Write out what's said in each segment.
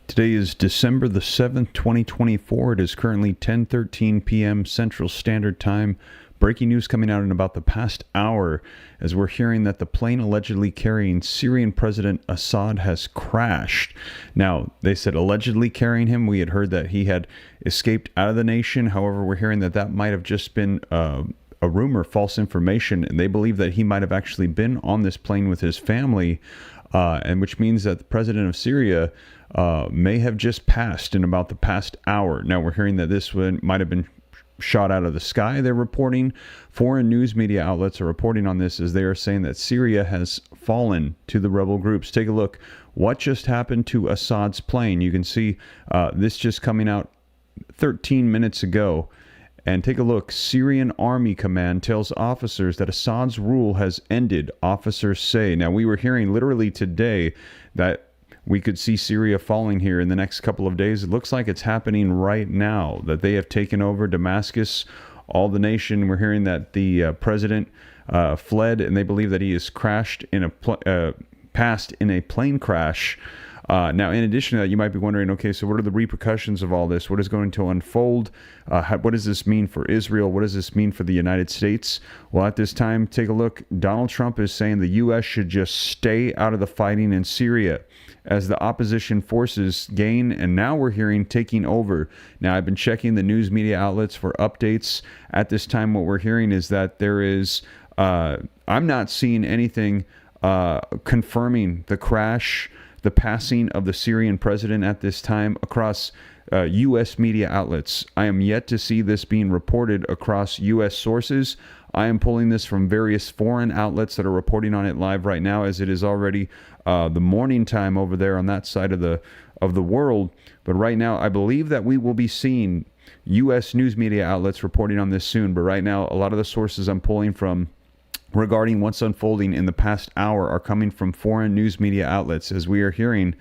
Today is December the 7th, 2024. It is currently 10:13 p.m. Central Standard Time. Breaking news coming out in about the past hour as we're hearing that the plane allegedly carrying Syrian President Assad has crashed. Now, they said allegedly carrying him. We had heard that he had escaped out of the nation. However, we're hearing that that might have just been a rumor, false information, and they believe that he might have actually been on this plane with his family, and which means that the president of Syria may have just passed in about the past hour. Now, we're hearing that this one might have been shot out of the sky, they're reporting. Foreign news media outlets are reporting on this as they are saying that Syria has fallen to the rebel groups. Take a look. What just happened to Assad's plane? You can see this just coming out 13 minutes ago. And take a look. Syrian Army Command tells officers that Assad's rule has ended, officers say. Now, we were hearing literally today that we could see Syria falling here in the next couple of days. It looks like it's happening right now, that they have taken over Damascus, all the nation. We're hearing that the president fled, and they believe that he has crashed in passed in a plane crash. Now, in addition to that, you might be wondering, okay, so what are the repercussions of all this? What is going to unfold? What does this mean for Israel? What does this mean for the United States? Well, at this time, take a look. Donald Trump is saying the U.S. should just stay out of the fighting in Syria as the opposition forces gain, and now we're hearing taking over. Now, I've been checking the news media outlets for updates. At this time, what we're hearing is that there is, I'm not seeing anything confirming the crash, the passing of the Syrian president at this time across U.S. media outlets. I am yet to see this being reported across U.S. sources. I am pulling this from various foreign outlets that are reporting on it live right now, as it is already the morning time over there on that side of the world. But right now, I believe that we will be seeing U.S. news media outlets reporting on this soon. But right now, a lot of the sources I'm pulling from regarding what's unfolding in the past hour are coming from foreign news media outlets, as we are hearing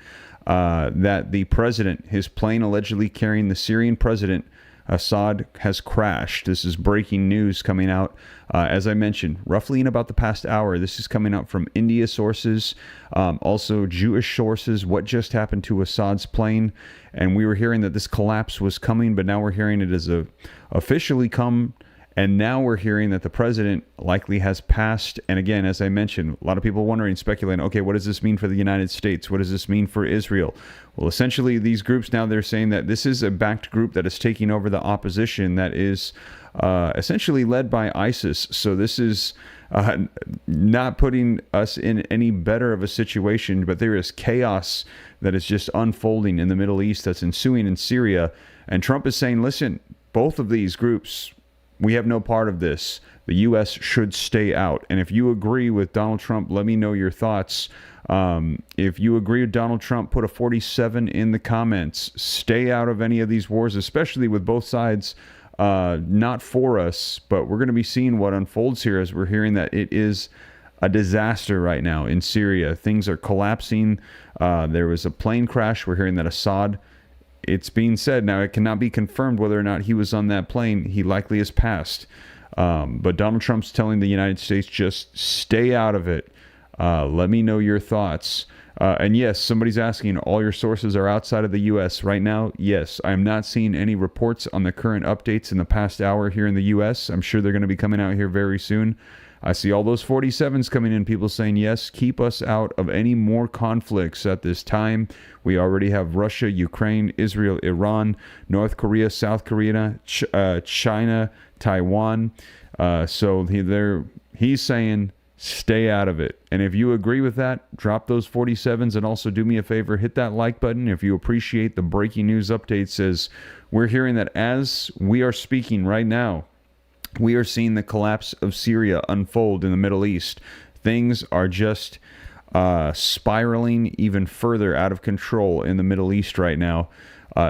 that the president, his plane allegedly carrying the Syrian president, Assad, has crashed. This is breaking news coming out, as I mentioned, roughly in about the past hour. This is coming out from India sources, also Jewish sources, what just happened to Assad's plane. And we were hearing that this collapse was coming, but now we're hearing it has officially come. And now we're hearing that the president likely has passed. And again, as I mentioned, a lot of people wondering, speculating, okay, what does this mean for the United States? What does this mean for Israel? Well, essentially, these groups now, they're saying that this is a backed group that is taking over the opposition that is essentially led by ISIS. So this is not putting us in any better of a situation, but there is chaos that is just unfolding in the Middle East that's ensuing in Syria. And Trump is saying, listen, both of these groups, we have no part of this. The U.S. should stay out. And if you agree with Donald Trump, let me know your thoughts. If you agree with Donald Trump, put a 47 in the comments. Stay out of any of these wars, especially with both sides not for us. But we're going to be seeing what unfolds here, as we're hearing that it is a disaster right now in Syria. Things are collapsing. There was a plane crash. We're hearing that Assad, it's being said, now it cannot be confirmed whether or not he was on that plane. He likely has passed. But Donald Trump's telling the United States, just stay out of it. Let me know your thoughts. And yes, somebody's asking, all your sources are outside of the U.S. right now? Yes, I am not seeing any reports on the current updates in the past hour here in the U.S. I'm sure they're going to be coming out here very soon. I see all those 47s coming in, people saying, yes, keep us out of any more conflicts at this time. We already have Russia, Ukraine, Israel, Iran, North Korea, South Korea, China, Taiwan. So he's saying, stay out of it. And if you agree with that, drop those 47s, and also do me a favor, hit that like button if you appreciate the breaking news updates, as we're hearing that as we are speaking right now, we are seeing the collapse of Syria unfold in the Middle East. Things are just spiraling even further out of control in the Middle East right now.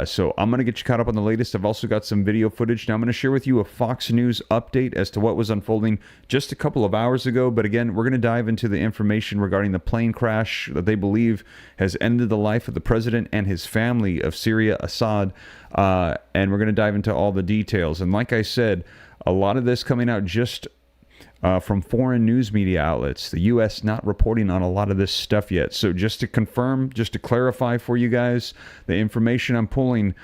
So I'm going to get you caught up on the latest. I've also got some video footage. Now I'm going to share with you a Fox News update as to what was unfolding just a couple of hours ago. But again, we're going to dive into the information regarding the plane crash that they believe has ended the life of the president and his family of Syria, Assad. And we're going to dive into all the details. And like I said, a lot of this coming out just from foreign news media outlets. The U.S. not reporting on a lot of this stuff yet. So just to confirm, just to clarify for you guys, the information I'm pulling,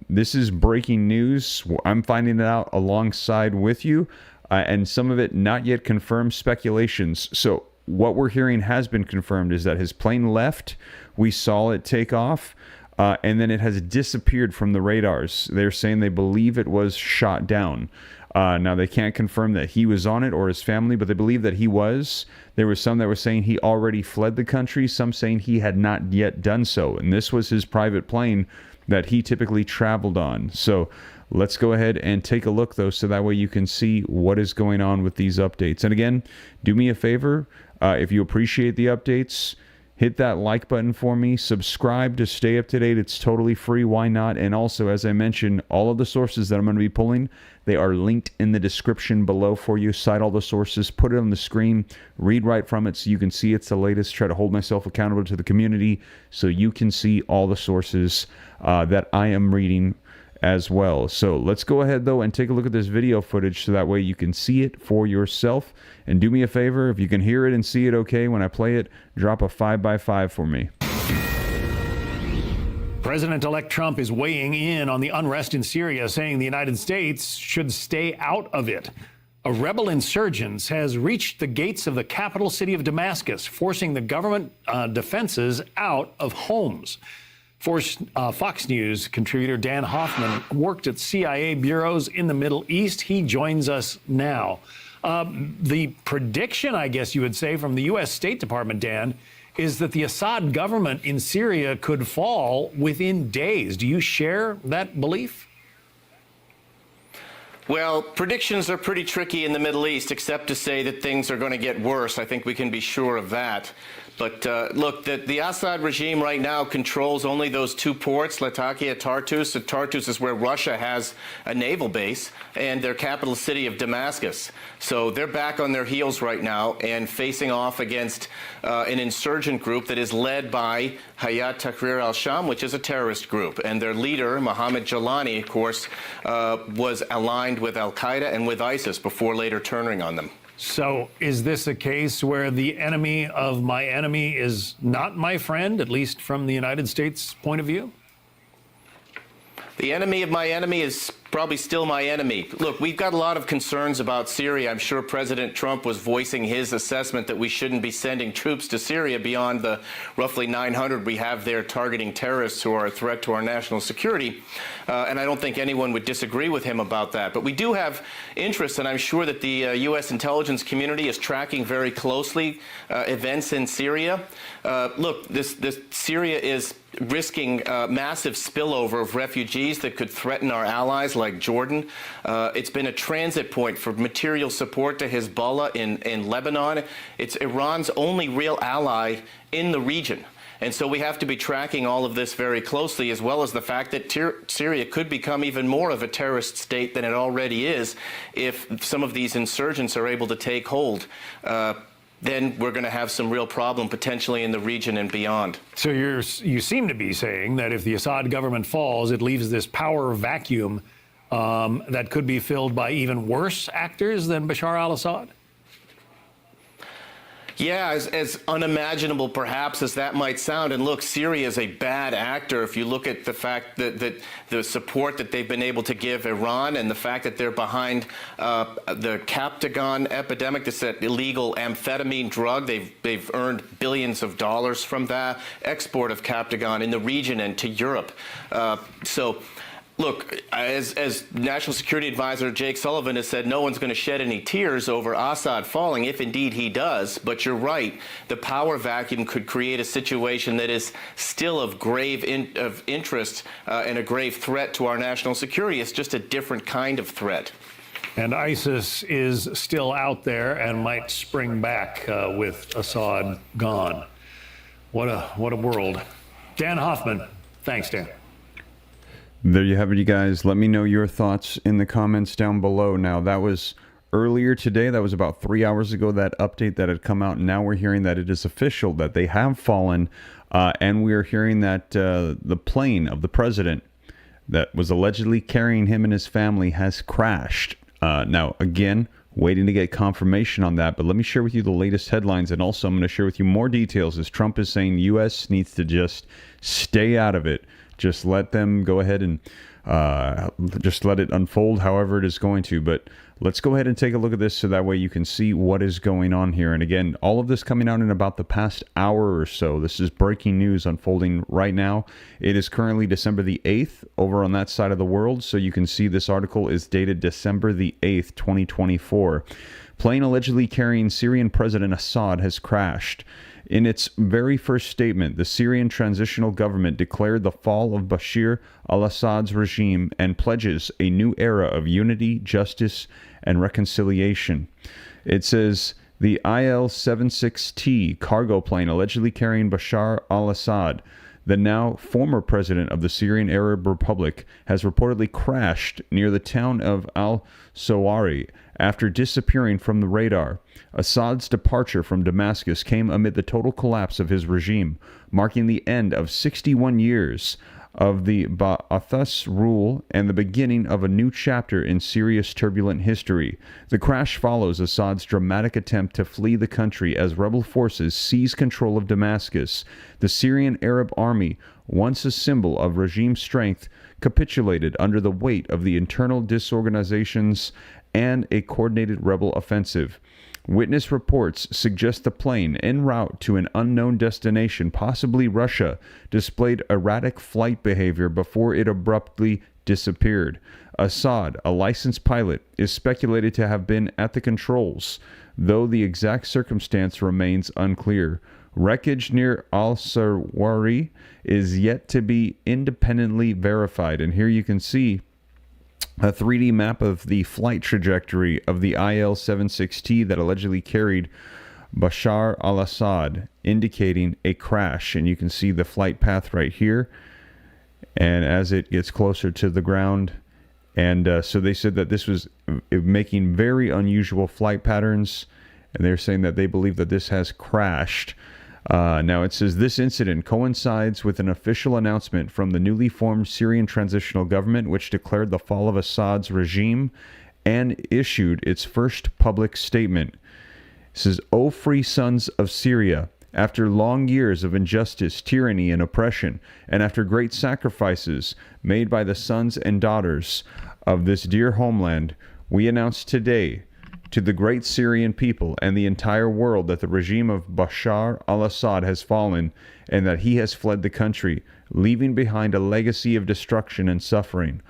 this is breaking news. I'm finding it out alongside with you, and some of it not yet confirmed speculations. So what we're hearing has been confirmed is that his plane left. We saw it take off. And then it has disappeared from the radars. They're saying they believe it was shot down. Now, they can't confirm that he was on it or his family, but they believe that he was. There were some that were saying he already fled the country, some saying he had not yet done so. And this was his private plane that he typically traveled on. So let's go ahead and take a look, though, so that way you can see what is going on with these updates. And again, do me a favor, if you appreciate the updates, hit that like button for me. Subscribe to stay up to date. It's totally free. Why not? And also, as I mentioned, all of the sources that I'm going to be pulling, they are linked in the description below for you. Cite all the sources. Put it on the screen. Read right from it so you can see it's the latest. Try to hold myself accountable to the community so you can see all the sources that I am reading as well. So let's go ahead, though, and take a look at this video footage so that way you can see it for yourself. And do me a favor, if you can hear it and see it okay when I play it, drop a 5x5 for me. President-elect Trump is weighing in on the unrest in Syria, saying the United States should stay out of it. A rebel insurgence has reached the gates of the capital city of Damascus, forcing the government defenses out of homes. Fox News contributor Dan Hoffman worked at CIA bureaus in the Middle East. He joins us now. The prediction, I guess you would say, from the U.S. State Department, Dan, is that the Assad government in Syria could fall within days. Do you share that belief? Well, predictions are pretty tricky in the Middle East, except to say that things are going to get worse. I think we can be sure of that. But look, the Assad regime right now controls only those two ports, Latakia, Tartus. Tartus is where Russia has a naval base, and their capital city of Damascus. So they're back on their heels right now and facing off against an insurgent group that is led by Hayat Tahrir al-Sham, which is a terrorist group. And their leader, Mohammed Jalani, of course, was aligned with al-Qaeda and with ISIS before later turning on them. So is this a case where the enemy of my enemy is not my friend, at least from the United States point of view? The enemy of my enemy is probably still my enemy. Look, we've got a lot of concerns about Syria. I'm sure President Trump was voicing his assessment that we shouldn't be sending troops to Syria beyond the roughly 900 we have there targeting terrorists who are a threat to our national security. And I don't think anyone would disagree with him about that. But we do have interest, and I'm sure that the U.S. intelligence community is tracking very closely events in Syria. Look, this Syria is risking massive spillover of refugees that could threaten our allies like Jordan. It's been a transit point for material support to Hezbollah in Lebanon. It's Iran's only real ally in the region. And so we have to be tracking all of this very closely, as well as the fact that Syria could become even more of a terrorist state than it already is if some of these insurgents are able to take hold. Then we're going to have some real problem potentially in the region and beyond. So you seem to be saying that if the Assad government falls, it leaves this power vacuum that could be filled by even worse actors than Bashar al-Assad? Yeah, as unimaginable perhaps as that might sound. And look, Syria is a bad actor if you look at the fact that the support that they've been able to give Iran and the fact that they're behind the Captagon epidemic, this illegal amphetamine drug. They've earned billions of dollars from that export of Captagon in the region and to Europe. Look, as National Security Advisor Jake Sullivan has said, no one's going to shed any tears over Assad falling, if indeed he does. But you're right, the power vacuum could create a situation that is still of grave interest and a grave threat to our national security. It's just a different kind of threat. And ISIS is still out there and might spring back with Assad gone. What a world. Dan Hoffman. Thanks, Dan. There you have it, you guys. Let me know your thoughts in the comments down below. Now, that was earlier today. That was about 3 hours ago, that update that had come out. Now we're hearing that it is official, that they have fallen. And we are hearing that the plane of the president that was allegedly carrying him and his family has crashed. Now, again, Waiting to get confirmation on that, but let me share with you the latest headlines, and also I'm going to share with you more details as Trump is saying the U.S. needs to just stay out of it. Just let them go ahead and just let it unfold however it is going to. But let's go ahead and take a look at this so that way you can see what is going on here. And again, all of this coming out in about the past hour or so. This is breaking news unfolding right now. It is currently December the 8th over on that side of the world. So you can see this article is dated December the 8th, 2024. Plane allegedly carrying Syrian President Assad has crashed. In its very first statement, the Syrian transitional government declared the fall of Bashar al-Assad's regime and pledges a new era of unity, justice, and reconciliation. It says the IL-76T cargo plane allegedly carrying Bashar al-Assad, the now former president of the Syrian Arab Republic, has reportedly crashed near the town of al-Sawari after disappearing from the radar. Assad's departure from Damascus came amid the total collapse of his regime, marking the end of 61 years of the Ba'ath's rule and the beginning of a new chapter in Syria's turbulent history. The crash follows Assad's dramatic attempt to flee the country as rebel forces seize control of Damascus. The Syrian Arab Army, once a symbol of regime strength, capitulated under the weight of the internal disorganizations and a coordinated rebel offensive. Witness reports suggest the plane, en route to an unknown destination, possibly Russia, displayed erratic flight behavior before it abruptly disappeared. Assad, a licensed pilot, is speculated to have been at the controls, though the exact circumstance remains unclear. Wreckage near al-Sawari is yet to be independently verified, and here you can see a 3D map of the flight trajectory of the IL-76T that allegedly carried Bashar al-Assad, indicating a crash. And you can see the flight path right here. And as it gets closer to the ground, and so they said that this was making very unusual flight patterns, and they're saying that they believe that this has crashed. Now it says this incident coincides with an official announcement from the newly formed Syrian transitional government, which declared the fall of Assad's regime and issued its first public statement. It says, "O free sons of Syria, after long years of injustice, tyranny, and oppression, and after great sacrifices made by the sons and daughters of this dear homeland, we announce today to the great Syrian people and the entire world that the regime of Bashar al-Assad has fallen and that he has fled the country, leaving behind a legacy of destruction and suffering.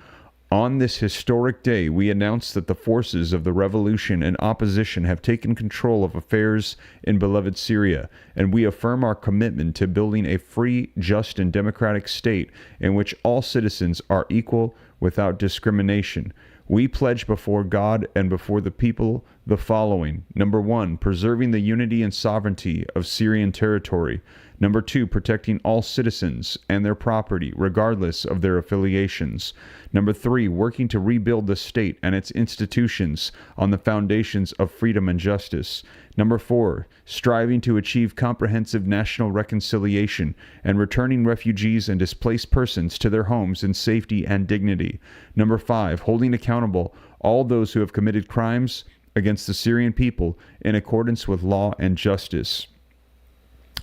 On this historic day, we announce that the forces of the revolution and opposition have taken control of affairs in beloved Syria, and we affirm our commitment to building a free, just, and democratic state in which all citizens are equal without discrimination. We pledge before God and before the people the following. Number 1, preserving the unity and sovereignty of Syrian territory. Number 2, protecting all citizens and their property, regardless of their affiliations. Number 3, working to rebuild the state and its institutions on the foundations of freedom and justice. Number 4, striving to achieve comprehensive national reconciliation and returning refugees and displaced persons to their homes in safety and dignity. Number 5, holding accountable all those who have committed crimes against the Syrian people in accordance with law and justice.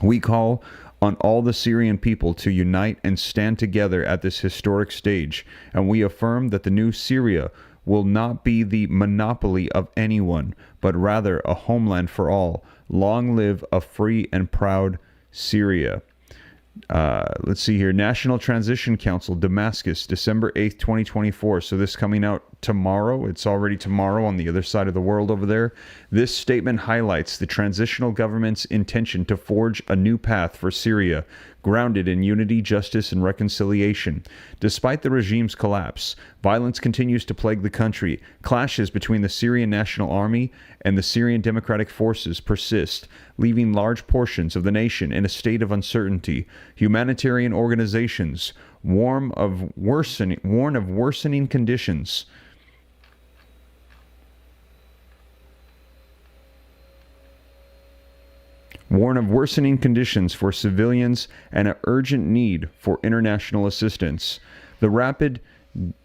We call on all the Syrian people to unite and stand together at this historic stage, and we affirm that the new Syria will not be the monopoly of anyone, but rather a homeland for all. Long live a free and proud Syria." Let's see here. National Transition Council, Damascus, December 8th, 2024. So this coming out tomorrow. It's already tomorrow on the other side of the world over there. This statement highlights the transitional government's intention to forge a new path for Syria, grounded in unity, justice, and reconciliation. Despite the regime's collapse, violence continues to plague the country. Clashes between the Syrian National Army and the Syrian Democratic Forces persist, leaving large portions of the nation in a state of uncertainty. Humanitarian organizations warn of worsening conditions. Warn of worsening conditions for civilians and an urgent need for international assistance. The rapid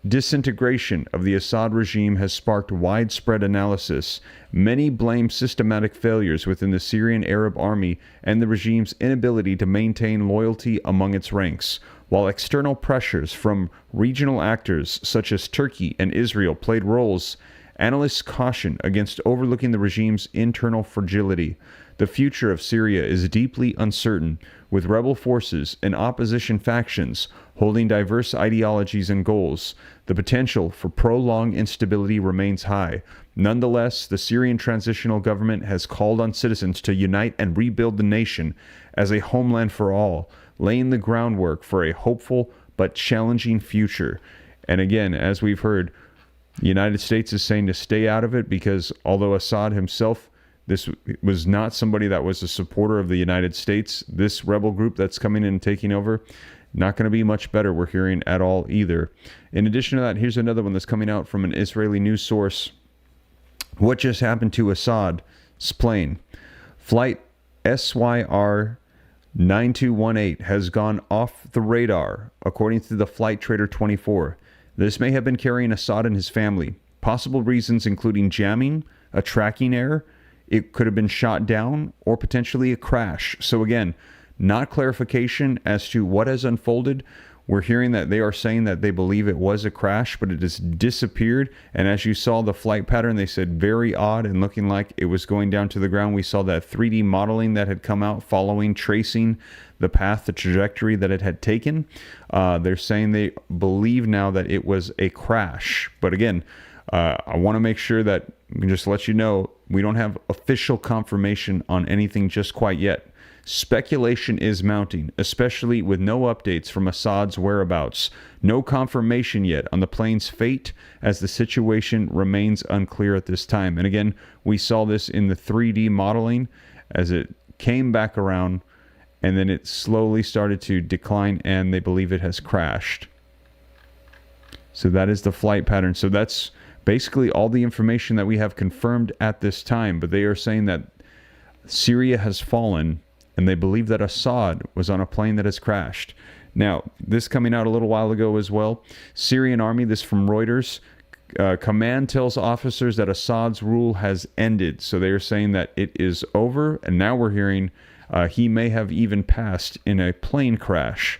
disintegration of the Assad regime has sparked widespread analysis. Many blame systematic failures within the Syrian Arab army and the regime's inability to maintain loyalty among its ranks, while external pressures from regional actors such as Turkey and Israel played roles. Analysts caution against overlooking the regime's internal fragility. The future of Syria is deeply uncertain, with rebel forces and opposition factions holding diverse ideologies and goals. The potential for prolonged instability remains high. Nonetheless, the Syrian transitional government has called on citizens to unite and rebuild the nation as a homeland for all, laying the groundwork for a hopeful but challenging future. And again, as we've heard, the United States is saying to stay out of it because although Assad himself, this was not somebody that was a supporter of the United States, this rebel group that's coming in and taking over, not going to be much better, we're hearing, at all either. In addition to that, here's another one that's coming out from an Israeli news source. What just happened to Assad's plane? Flight SYR 9218 has gone off the radar, according to the Flight Trader 24. This may have been carrying Assad and his family. Possible reasons including jamming, a tracking error, it could have been shot down, or potentially a crash. So again, not clarification as to what has unfolded. We're hearing that they are saying that they believe it was a crash, but it has disappeared. And as you saw the flight pattern, they said very odd and looking like it was going down to the ground. We saw that 3D modeling that had come out following, tracing the path, the trajectory that it had taken. They're saying they believe now that it was a crash. But again, I want to make sure that we can just let you know, we don't have official confirmation on anything just quite yet. Speculation is mounting, especially with no updates from Assad's whereabouts. No confirmation yet on the plane's fate, as the situation remains unclear at this time. And again, we saw this in the 3D modeling as it came back around, and then it slowly started to decline, and they believe it has crashed. So that is the flight pattern. So that's basically all the information that we have confirmed at this time. But they are saying that Syria has fallen, and they believe that Assad was on a plane that has crashed. Now, this coming out a little while ago as well. Syrian army, this from Reuters. Command tells officers that Assad's rule has ended. So they are saying that it is over. And now we're hearing he may have even passed in a plane crash.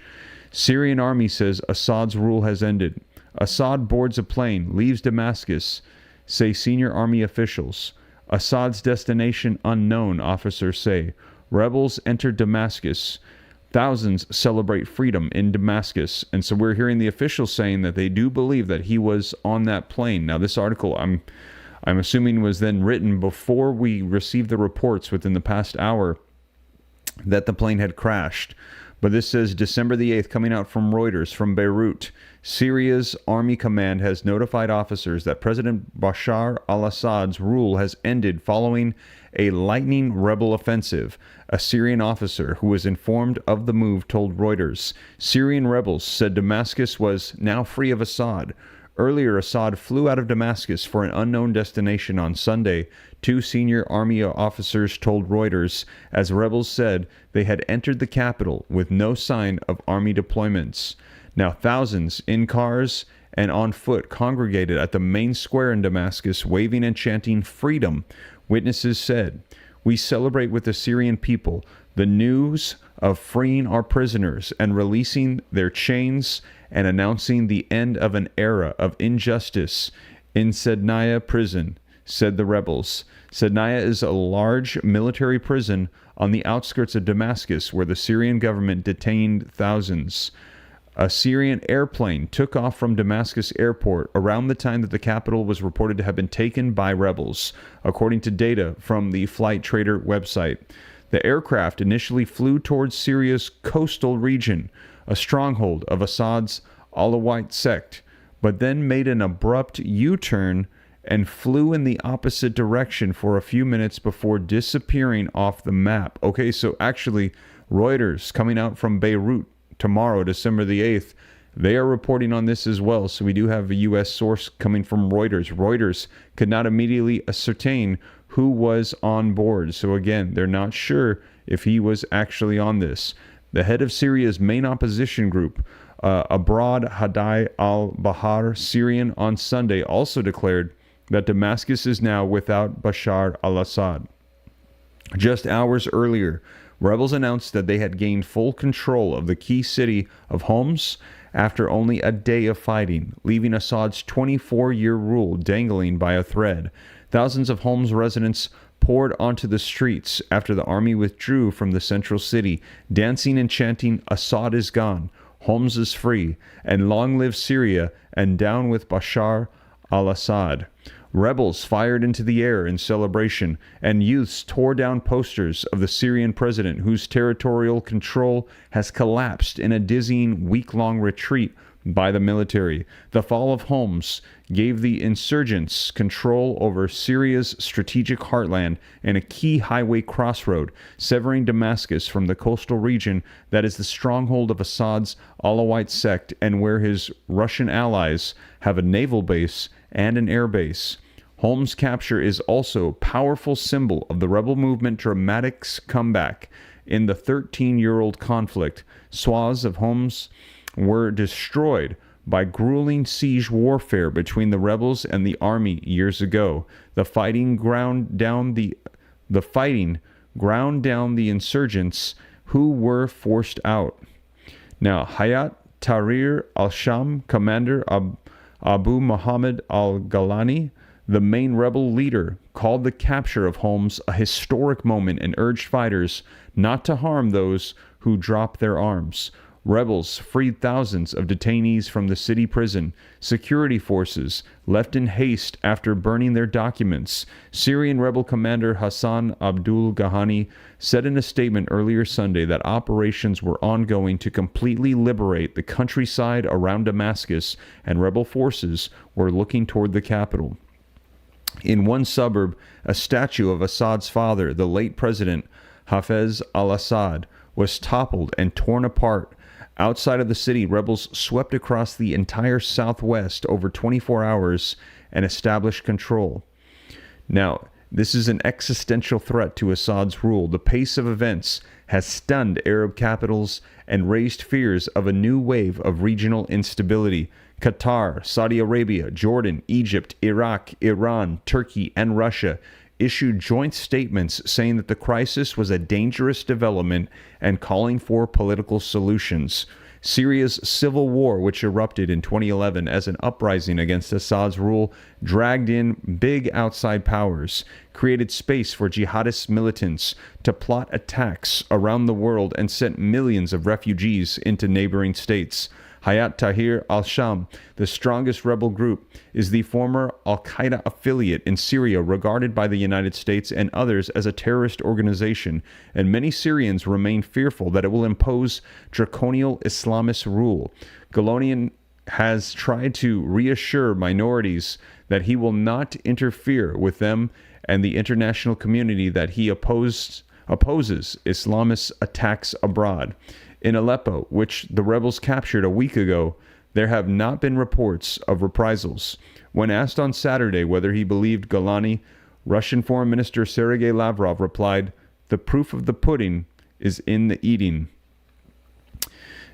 Syrian army says Assad's rule has ended. Assad boards a plane, leaves Damascus, say senior army officials. Assad's destination unknown, officers say. Rebels enter Damascus. Thousands celebrate freedom in Damascus. And so we're hearing the officials saying that they do believe that he was on that plane. Now, this article, I'm assuming, was then written before we received the reports within the past hour that the plane had crashed. But this says December the 8th, coming out from Reuters, from Beirut. Syria's army command has notified officers that President Bashar al-Assad's rule has ended following a lightning rebel offensive. A Syrian officer who was informed of the move told Reuters. Syrian rebels said Damascus was now free of Assad. Earlier, Assad flew out of Damascus for an unknown destination on Sunday. Two senior army officers told Reuters, as rebels said they had entered the capital with no sign of army deployments. Now, thousands in cars and on foot congregated at the main square in Damascus, waving and chanting freedom. Witnesses said, "We celebrate with the Syrian people the news of freeing our prisoners and releasing their chains and announcing the end of an era of injustice in Sednaya prison," said the rebels. Sednaya is a large military prison on the outskirts of Damascus where the Syrian government detained thousands. A Syrian airplane took off from Damascus airport around the time that the capital was reported to have been taken by rebels, according to data from the Flight Trader website. The aircraft initially flew towards Syria's coastal region, a stronghold of Assad's Alawite sect, but then made an abrupt U-turn and flew in the opposite direction for a few minutes before disappearing off the map. Okay, so actually, Reuters, coming out from Beirut tomorrow, December the 8th, they are reporting on this as well. So we do have a U.S. source coming from Reuters. Reuters could not immediately ascertain who was on board. So again, they're not sure if he was actually on this. The head of Syria's main opposition group, Abroad Hadai al-Bahar, Syrian, on Sunday also declared that Damascus is now without Bashar al-Assad. Just hours earlier, rebels announced that they had gained full control of the key city of Homs after only a day of fighting, leaving Assad's 24-year rule dangling by a thread. Thousands of Homs residents poured onto the streets after the army withdrew from the central city, dancing and chanting, "Assad is gone, Homs is free, and long live Syria, and down with Bashar al-Assad." Rebels fired into the air in celebration, and youths tore down posters of the Syrian president, whose territorial control has collapsed in a dizzying week-long retreat by the military. The fall of Homs gave the insurgents control over Syria's strategic heartland and a key highway crossroad, severing Damascus from the coastal region that is the stronghold of Assad's Alawite sect and where his Russian allies have a naval base and an air base. Homs' capture is also a powerful symbol of the rebel movement dramatic comeback. In the 13-year-old conflict, swaths of Homs were destroyed by grueling siege warfare between the rebels and the army years ago. The fighting ground down the insurgents who were forced out. Now, Hayat Tahrir al-Sham commander Abu Muhammad al-Galani, the main rebel leader, called the capture of Homs a historic moment and urged fighters not to harm those who drop their arms. Rebels freed thousands of detainees from the city prison. Security forces left in haste after burning their documents. Syrian rebel commander Hassan Abdul Ghani said in a statement earlier Sunday that operations were ongoing to completely liberate the countryside around Damascus, and rebel forces were looking toward the capital. In one suburb, a statue of Assad's father, the late president Hafez al-Assad, was toppled and torn apart. Outside of the city, rebels swept across the entire southwest over 24 hours and established control. Now, this is an existential threat to Assad's rule. The pace of events has stunned Arab capitals and raised fears of a new wave of regional instability. Qatar, Saudi Arabia, Jordan, Egypt, Iraq, Iran, Turkey, and Russia issued joint statements saying that the crisis was a dangerous development and calling for political solutions. Syria's civil war, which erupted in 2011 as an uprising against Assad's rule, dragged in big outside powers, created space for jihadist militants to plot attacks around the world, and sent millions of refugees into neighboring states. Hayat Tahrir al-Sham, the strongest rebel group, is the former al-Qaeda affiliate in Syria, regarded by the United States and others as a terrorist organization, and many Syrians remain fearful that it will impose draconian Islamist rule. Galonian has tried to reassure minorities that he will not interfere with them and the international community, that he opposes Islamist attacks abroad. In Aleppo, which the rebels captured a week ago, there have not been reports of reprisals. When asked on Saturday whether he believed Golani, Russian Foreign Minister Sergei Lavrov replied, "The proof of the pudding is in the eating."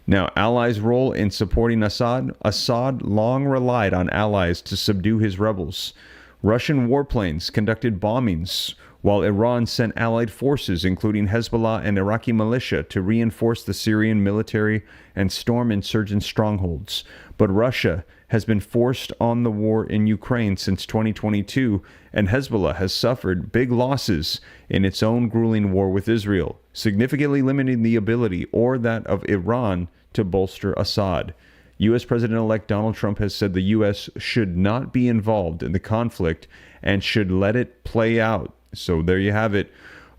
Now, allies' role in supporting Assad. Assad long relied on allies to subdue his rebels. Russian warplanes conducted bombings, while Iran sent allied forces, including Hezbollah and Iraqi militia, to reinforce the Syrian military and storm insurgent strongholds. But Russia has been forced on the war in Ukraine since 2022, and Hezbollah has suffered big losses in its own grueling war with Israel, significantly limiting the ability or that of Iran to bolster Assad. U.S. President-elect Donald Trump has said the U.S. should not be involved in the conflict and should let it play out. So there you have it.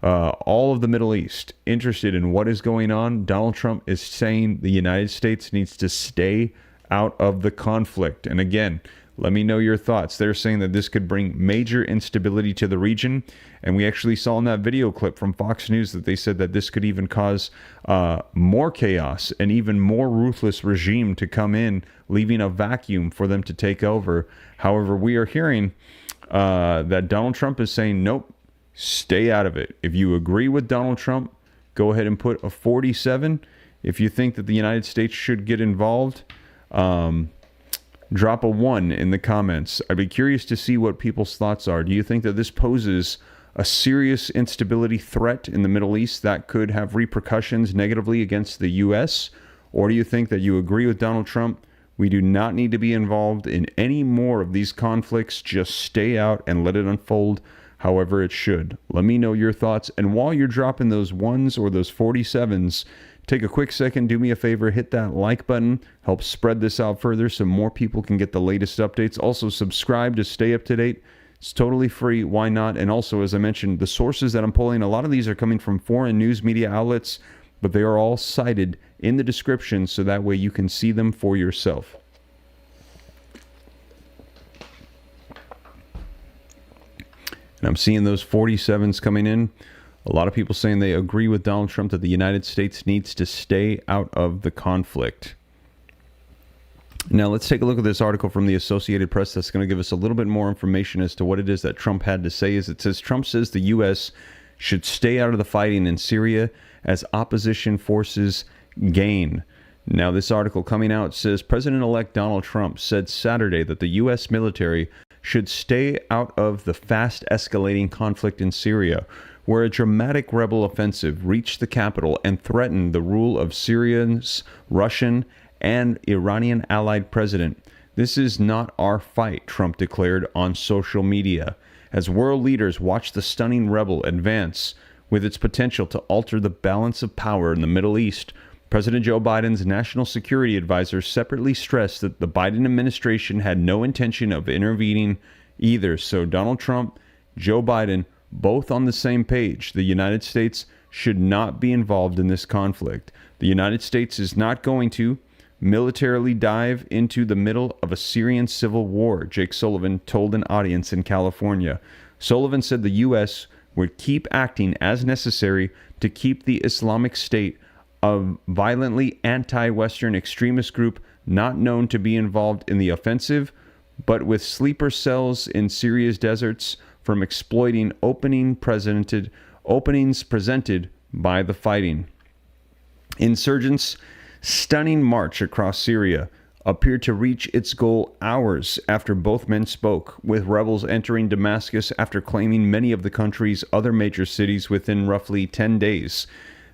All of the Middle East interested in what is going on. Donald Trump is saying the United States needs to stay out of the conflict. And again, let me know your thoughts. They're saying that this could bring major instability to the region. And we actually saw in that video clip from Fox News that they said that this could even cause more chaos, and even more ruthless regime to come in, leaving a vacuum for them to take over. However, we are hearing that Donald Trump is saying, nope, stay out of it. If you agree with Donald Trump, go ahead and put a 47 If you think that the United States should get involved, drop a 1 in the comments. I'd be curious to see what people's thoughts are. Do you think that this poses a serious instability threat in the Middle East that could have repercussions negatively against the U.S.? Or do you think that you agree with Donald Trump? We do not need to be involved in any more of these conflicts. Just stay out and let it unfold however it should. Let me know your thoughts. And while you're dropping those 1s or those 47s, take a quick second, do me a favor, hit that like button, help spread this out further so more people can get the latest updates. Also, subscribe to stay up to date. It's totally free. Why not? And also, as I mentioned, the sources that I'm pulling, a lot of these are coming from foreign news media outlets, but they are all cited in the description so that way you can see them for yourself. And I'm seeing those 47s coming in. A lot of people saying they agree with Donald Trump that the United States needs to stay out of the conflict. Now, let's take a look at this article from the Associated Press that's going to give us a little bit more information as to what it is that Trump had to say. It says Trump says the U.S. should stay out of the fighting in Syria as opposition forces gain. Now, this article coming out says President-elect Donald Trump said Saturday that the U.S. military should stay out of the fast-escalating conflict in Syria, where a dramatic rebel offensive reached the capital and threatened the rule of Syria's Russian and Iranian allied president. This is not our fight, Trump declared on social media, as world leaders watch the stunning rebel advance with its potential to alter the balance of power in the Middle East. President Joe Biden's national security advisor separately stressed that the Biden administration had no intention of intervening either. So Donald Trump, Joe Biden, both on the same page. The United States should not be involved in this conflict. The United States is not going to militarily dive into the middle of a Syrian civil war, Jake Sullivan told an audience in California. Sullivan said the U.S. would keep acting as necessary to keep the Islamic State, a violently anti-Western extremist group not known to be involved in the offensive, but with sleeper cells in Syria's deserts, from exploiting openings presented by the fighting. Insurgents' stunning march across Syria appeared to reach its goal hours after both men spoke, with rebels entering Damascus after claiming many of the country's other major cities within roughly 10 days.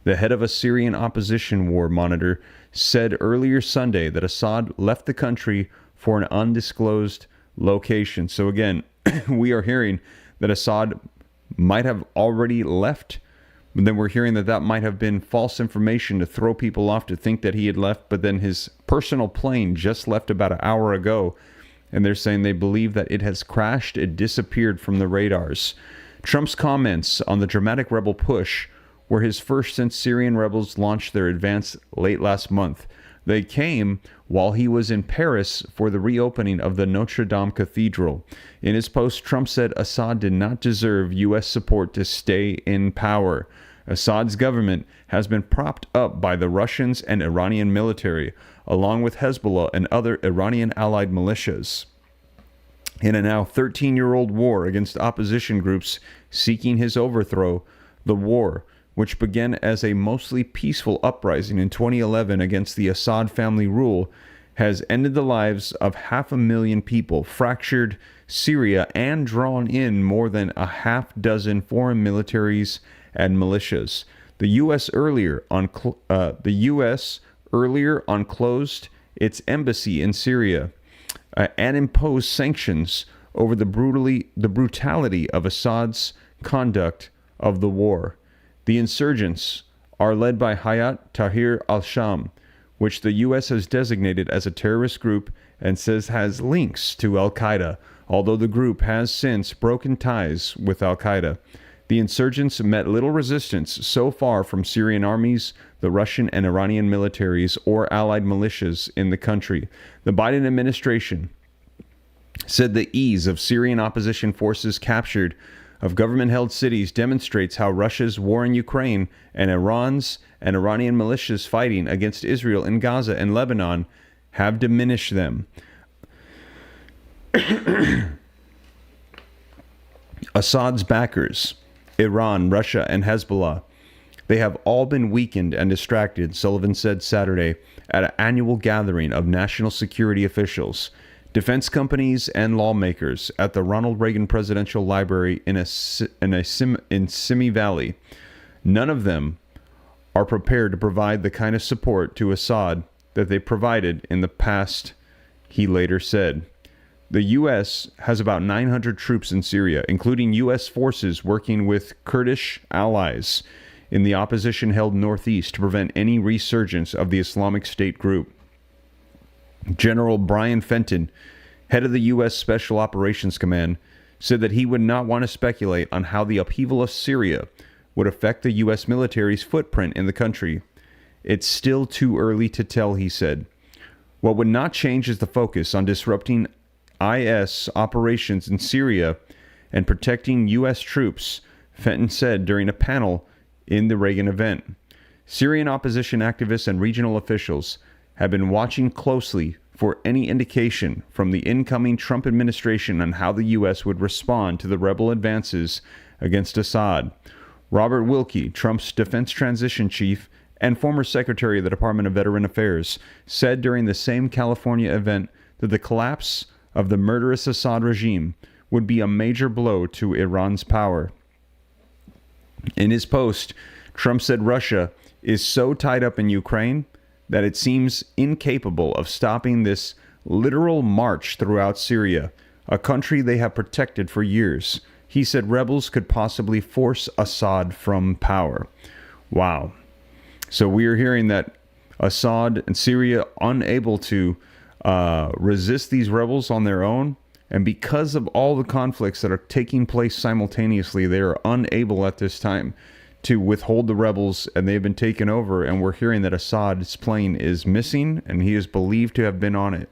The head of a Syrian opposition war monitor said earlier Sunday that Assad left the country for an undisclosed location. So again, we are hearing that Assad might have already left, but then we're hearing that that might have been false information to throw people off to think that he had left, but then his personal plane just left about an hour ago, and they're saying they believe that it has crashed, it disappeared from the radars. Trump's comments on the dramatic rebel push were his first since Syrian rebels launched their advance late last month. They came while he was in Paris for the reopening of the Notre Dame Cathedral. In his post, Trump said Assad did not deserve U.S. support to stay in power. Assad's government has been propped up by the Russians and Iranian military, along with Hezbollah and other Iranian allied militias, in a now 13-year-old war against opposition groups seeking his overthrow. The war, which began as a mostly peaceful uprising in 2011 against the Assad family rule, has ended the lives of 500,000 people, fractured Syria, and drawn in more than a half dozen foreign militaries and militias. The U.S. earlier closed its embassy in Syria and imposed sanctions over the brutality of Assad's conduct of the war. The insurgents are led by Hayat Tahrir al-Sham, which the U.S. has designated as a terrorist group and says has links to al-Qaeda, although the group has since broken ties with al-Qaeda. The insurgents met little resistance so far from Syrian armies, the Russian and Iranian militaries, or allied militias in the country. The Biden administration said the ease of Syrian opposition forces captured of government-held cities demonstrates how Russia's war in Ukraine and Iran's and Iranian militias fighting against Israel in Gaza and Lebanon have diminished them. Assad's backers, Iran, Russia, and Hezbollah, They have all been weakened and distracted, Sullivan said Saturday at an annual gathering of national security officials, defense companies, and lawmakers at the Ronald Reagan Presidential Library in Simi Valley. None of them are prepared to provide the kind of support to Assad that they provided in the past, he later said. The U.S. has about 900 troops in Syria, including U.S. forces working with Kurdish allies in the opposition-held northeast to prevent any resurgence of the Islamic State group. General Brian Fenton, head of the U.S. Special Operations Command, said that he would not want to speculate on how the upheaval of Syria would affect the U.S. military's footprint in the country. It's still too early to tell, he said. What would not change is the focus on disrupting IS operations in Syria and protecting U.S. troops, Fenton said during a panel in the Reagan event. Syrian opposition activists and regional officials have been watching closely for any indication from the incoming Trump administration on how the U.S. would respond to the rebel advances against Assad. Robert Wilkie, Trump's defense transition chief and former secretary of the Department of Veteran Affairs, said during the same California event that the collapse of the murderous Assad regime would be a major blow to Iran's power. In his post, Trump said Russia is so tied up in Ukraine that it seems incapable of stopping this literal march throughout Syria, a country they have protected for years. He said rebels could possibly force Assad from power. Wow. So we are hearing that Assad and Syria unable to resist these rebels on their own, and because of all the conflicts that are taking place simultaneously, they are unable at this time to withhold the rebels, and they've been taken over, and we're hearing that Assad's plane is missing, and he is believed to have been on it.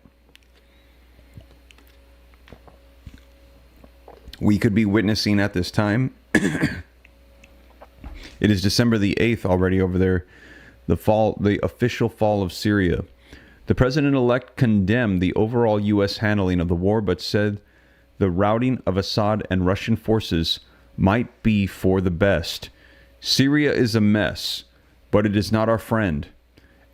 We could be witnessing at this time, it is December the 8th already over there, the official fall of Syria. The president-elect condemned the overall U.S. handling of the war, but said the routing of Assad and Russian forces might be for the best. Syria is a mess, but it is not our friend,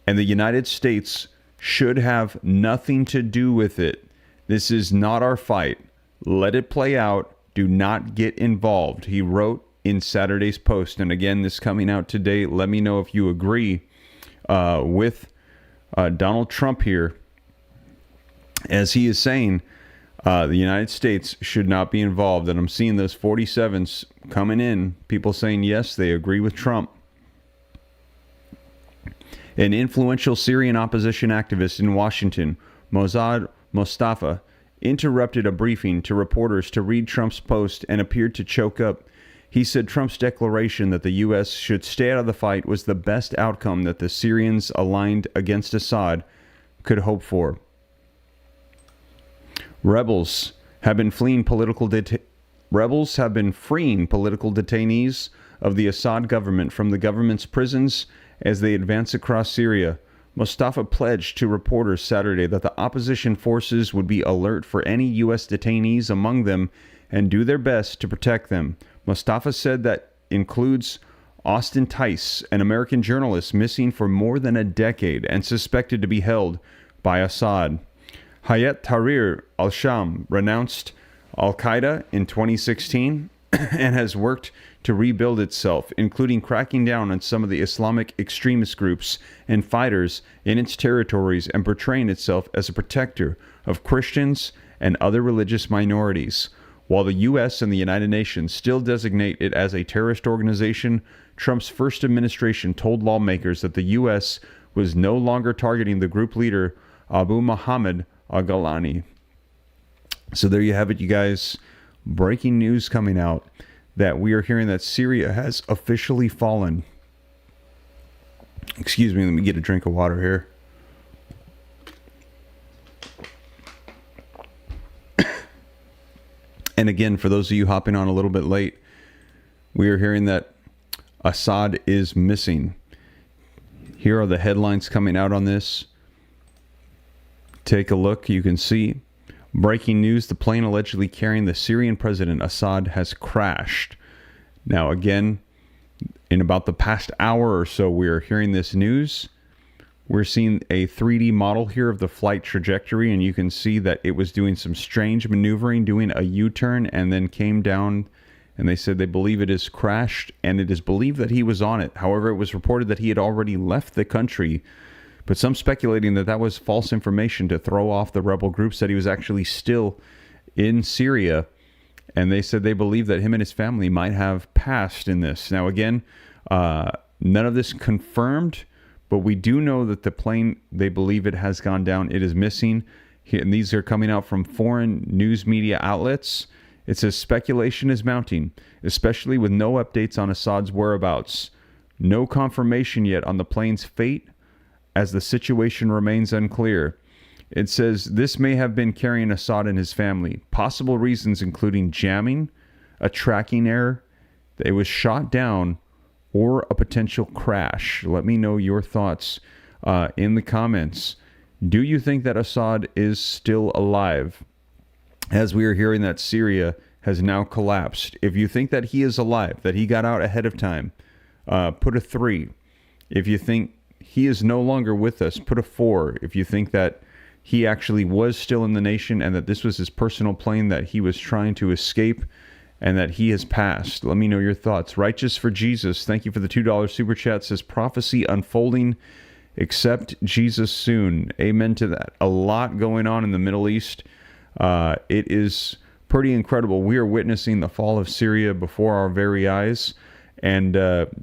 and the United States should have nothing to do with it. This is not our fight. Let it play out. Do not get involved, he wrote in Saturday's post. And again, this coming out today. Let me know if you agree with Donald Trump here, as he is saying the United States should not be involved. And I'm seeing those 47s coming in, people saying yes, they agree with Trump. An influential Syrian opposition activist in Washington, Mossad Mustafa, interrupted a briefing to reporters to read Trump's post and appeared to choke up. He said Trump's declaration that the U.S. should stay out of the fight was the best outcome that the Syrians aligned against Assad could hope for. Rebels have been freeing political detainees of the Assad government from the government's prisons as they advance across Syria. Mustafa pledged to reporters Saturday that the opposition forces would be alert for any U.S. detainees among them and do their best to protect them. Mustafa said that includes Austin Tice, an American journalist missing for more than a decade and suspected to be held by Assad. Hayat Tahrir al-Sham renounced al-Qaeda in 2016 and has worked to rebuild itself, including cracking down on some of the Islamic extremist groups and fighters in its territories and portraying itself as a protector of Christians and other religious minorities. While the U.S. and the United Nations still designate it as a terrorist organization, Trump's first administration told lawmakers that the U.S. was no longer targeting the group leader Abu Muhammad al-Ghalani. So there you have it, you guys. Breaking news coming out that we are hearing that Syria has officially fallen. Excuse me, let me get a drink of water here. And again, for those of you hopping on a little bit late, we are hearing that Assad is missing. Here are the headlines coming out on this. Take a look. You can see breaking news: the plane allegedly carrying the Syrian president Assad has crashed. Now, again, In about the past hour or so, we are hearing this news. We're seeing a 3D model here of the flight trajectory, and you can see that it was doing some strange maneuvering, doing a U-turn, and then came down, and they said they believe it has crashed, and it is believed that he was on it. However, it was reported that he had already left the country, but some speculating that that was false information to throw off the rebel groups, that he was actually still in Syria, and they said they believe that him and his family might have passed in this. Now, again, none of this confirmed, but we do know that the plane, they believe it has gone down. It is missing. And these are coming out from foreign news media outlets. It says speculation is mounting, especially with no updates on Assad's whereabouts. No confirmation yet on the plane's fate, as the situation remains unclear. It says this may have been carrying Assad and his family. Possible reasons including jamming, a tracking error, that it was shot down, or a potential crash. Let me know your thoughts in the comments. Do you think that Assad is still alive? As we are hearing that Syria has now collapsed. If you think that he is alive, that he got out ahead of time, put a 3. If you think he is no longer with us, put a 4. If you think that he actually was still in the nation and that this was his personal plane that he was trying to escape, and that he has passed. Let me know your thoughts. Righteous for Jesus, thank you for the $2 super chat. Says prophecy unfolding, accept Jesus soon. Amen to that. A lot going on in the Middle East. It is pretty incredible. We are witnessing the fall of Syria before our very eyes. And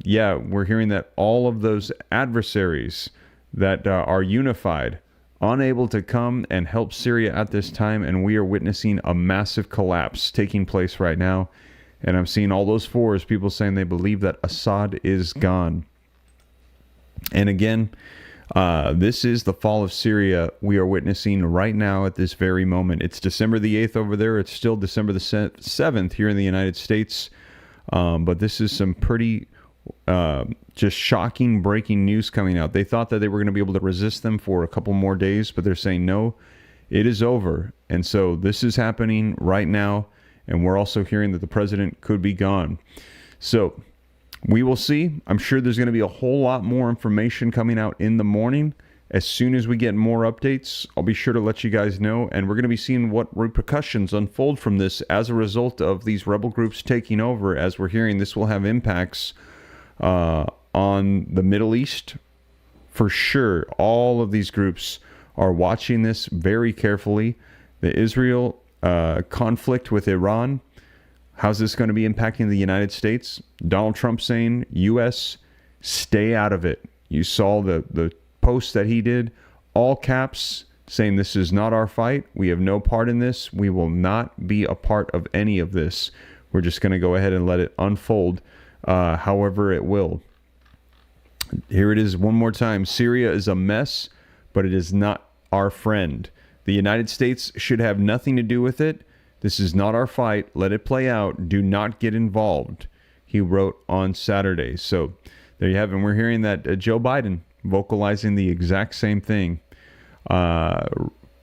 yeah, we're hearing that all of those adversaries that are unified, unable to come and help Syria at this time, and we are witnessing a massive collapse taking place right now. And I'm seeing all those 4s, people saying they believe that Assad is gone. And again, this is the fall of Syria we are witnessing right now at this very moment. It's December the 8th over there. It's still December the 7th here in the United States. But this is some pretty just shocking breaking news coming out. They thought that they were going to be able to resist them for a couple more days, but they're saying no, it is over. And so this is happening right now, and we're also hearing that the president could be gone. So we will see. I'm sure there's going to be a whole lot more information coming out in the morning. As soon as we get more updates, I'll be sure to let you guys know, and we're going to be seeing what repercussions unfold from this as a result of these rebel groups taking over. As we're hearing, this will have impacts on the Middle East for sure. All of these groups are watching this very carefully. The Israel conflict with Iran, how's this going to be impacting the United States? Donald Trump saying, U.S., stay out of it. You saw the post that he did, all caps, saying this is not our fight. We have no part in this. We will not be a part of any of this. We're just going to go ahead and let it unfold however it will. Here it is one more time. Syria is a mess, but it is not our friend. The United States should have nothing to do with it. This is not our fight. Let it play out. Do not get involved, he wrote on Saturday. So there you have it. And we're hearing that Joe Biden vocalizing the exact same thing.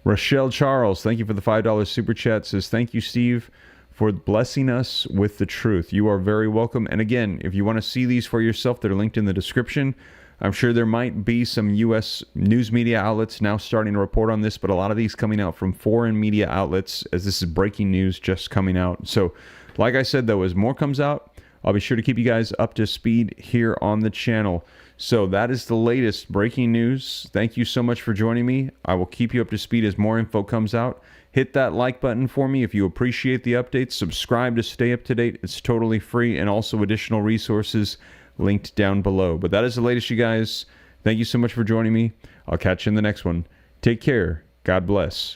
Rochelle Charles, thank you for the $5 super chat. Says, thank you, Steve, for blessing us with the truth. You are very welcome. And again, if you want to see these for yourself, they're linked in the description. I'm sure there might be some U.S. news media outlets now starting to report on this, but a lot of these coming out from foreign media outlets, as this is breaking news just coming out. So, like I said, though, as more comes out, I'll be sure to keep you guys up to speed here on the channel. So that is the latest breaking news. Thank you so much for joining me. I will keep you up to speed as more info comes out. Hit that like button for me if you appreciate the updates. Subscribe to stay up to date. It's totally free, and also additional resources linked down below. But that is the latest, you guys. Thank you so much for joining me. I'll catch you in the next one. Take care. God bless.